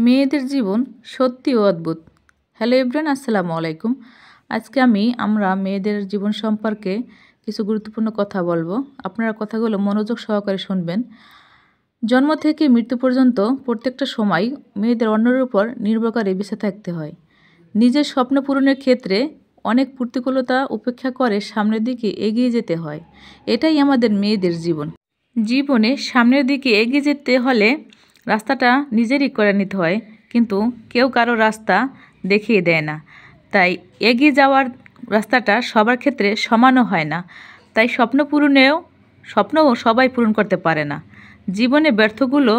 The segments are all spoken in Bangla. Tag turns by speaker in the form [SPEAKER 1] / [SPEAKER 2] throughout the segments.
[SPEAKER 1] মেয়েদের জীবন সত্যি অদ্ভুত। হ্যালো এভরিওয়ান, আসসালামু আলাইকুম। আজকে আমরা মেয়েদের জীবন সম্পর্কে কিছু গুরুত্বপূর্ণ কথা বলবো। আপনারা কথাগুলো মনোযোগ সহকারে শুনবেন। জন্ম থেকে মৃত্যু পর্যন্ত প্রত্যেকটা সময় মেয়েদের অন্যের উপর নির্ভর করে বেঁচে থাকতে হয়। নিজের স্বপ্ন পূরণের ক্ষেত্রে অনেক প্রতিকূলতা উপেক্ষা করে সামনের দিকে এগিয়ে যেতে হয়। এটাই আমাদের মেয়েদের জীবনে সামনের দিকে এগিয়ে যেতে হলে রাস্তাটা নিজেরই করে নিতে হয়, কিন্তু কেউ কারো রাস্তা দেখিয়ে দেয় না। তাই এগিয়ে যাওয়ার রাস্তাটা সবার ক্ষেত্রে সমানও হয় না। তাই স্বপ্নও সবাই পূরণ করতে পারে না। জীবনে ব্যর্থগুলো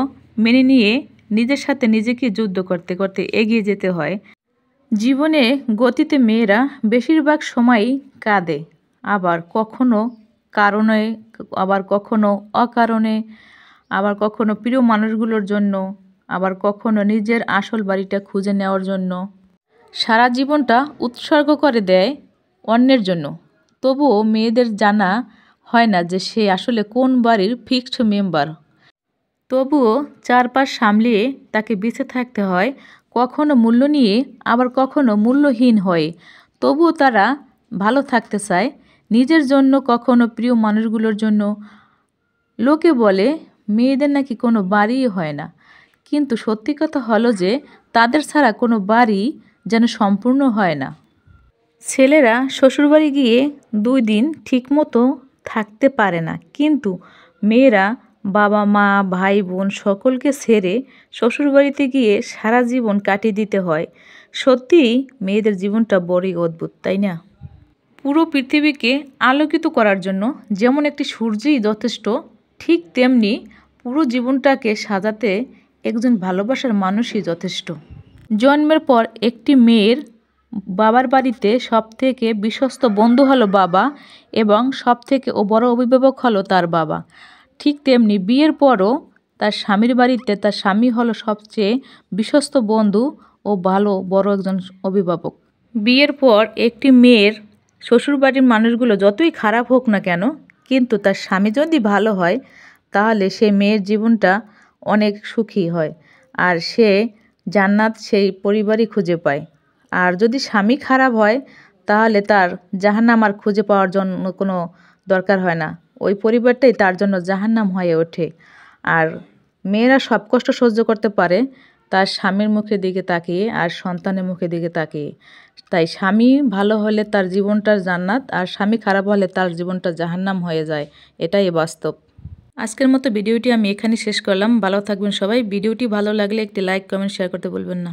[SPEAKER 1] মেনে নিয়ে নিজের সাথে নিজেকে যুদ্ধ করতে করতে এগিয়ে যেতে হয়। জীবনে গতিতে মেয়েরা বেশিরভাগ সময়ই কাঁদে, আবার কখনো কারণে, আবার কখনো অকারণে, আবার কখনো প্রিয় মানুষগুলোর জন্য, আবার কখনো নিজের আসল বাড়িটা খুঁজে নেওয়ার জন্য। সারা জীবনটা উৎসর্গ করে দেয় অন্যের জন্য। তবুও মেয়েদের জানা হয় না যে সে আসলে কোন বাড়ির ফিক্সড মেম্বার। তবুও চারপাশ সামলিয়ে তাকে বেঁচে থাকতে হয়, কখনো মূল্য নিয়ে, আবার কখনো মূল্যহীন হয়ে। তবুও তারা ভালো থাকতে চায় নিজের জন্য, কখনো প্রিয় মানুষগুলোর জন্য। লোকে বলে মেয়েদের নাকি কোনো বাড়িই হয় না, কিন্তু সত্যি কথা হলো যে তাদের ছাড়া কোনো বাড়ি যেন সম্পূর্ণ হয় না। ছেলেরা শ্বশুরবাড়ি গিয়ে 2 দিন ঠিকমতো থাকতে পারে না, কিন্তু মেয়েরা বাবা মা ভাই বোন সকলকে ছেড়ে শ্বশুরবাড়িতে গিয়ে সারা জীবন কাটিয়ে দিতে হয়। সত্যিই মেয়েদের জীবনটা বড়ই অদ্ভুত, তাই না? পুরো পৃথিবীকে আলোকিত করার জন্য যেমন একটি সূর্যই যথেষ্ট, ঠিক তেমনি পুরো জীবনটাকে সাজাতে একজন ভালোবাসার মানুষই যথেষ্ট। জন্মের পর একটি মেয়ের বাবার বাড়িতে সবথেকে বিশ্বস্ত বন্ধু হলো বাবা, এবং সবথেকে বড় অভিভাবক হলো তার বাবা। ঠিক তেমনি বিয়ের পরও তার স্বামীর বাড়িতে তার স্বামী হলো সবচেয়ে বিশ্বস্ত বন্ধু ও বড় একজন অভিভাবক। বিয়ের পর একটি মেয়ের শ্বশুরবাড়ির মানুষগুলো যতই খারাপ হোক না কেন, কিন্তু তার স্বামী যদি ভালো হয় তাহলে সেই মেয়ের জীবনটা অনেক সুখী হয়, আর সে জান্নাত সেই পরিবারই খুঁজে পায়। আর যদি স্বামী খারাপ হয় তাহলে তার জাহান্নাম আর খুঁজে পাওয়ার জন্য কোনো দরকার হয় না, ওই পরিবারটাই তার জন্য জাহান্নাম হয়ে ওঠে। আর মেয়েরা সব কষ্ট সহ্য করতে পারে তার স্বামীর মুখের দিকে তাকিয়ে আর সন্তানের মুখের দিকে তাকিয়ে। তাই স্বামী ভালো হলে তার জীবনটা জান্নাত, আর স্বামী খারাপ হলে তার জীবনটা জাহান্নাম হয়ে যায়। এটাই বাস্তব। আজকের মতো ভিডিওটি আমি এখানে শেষ করলাম। ভালো থাকবেন সবাই। ভিডিওটি ভালো লাগলে একটি লাইক কমেন্ট শেয়ার করতে ভুলবেন না।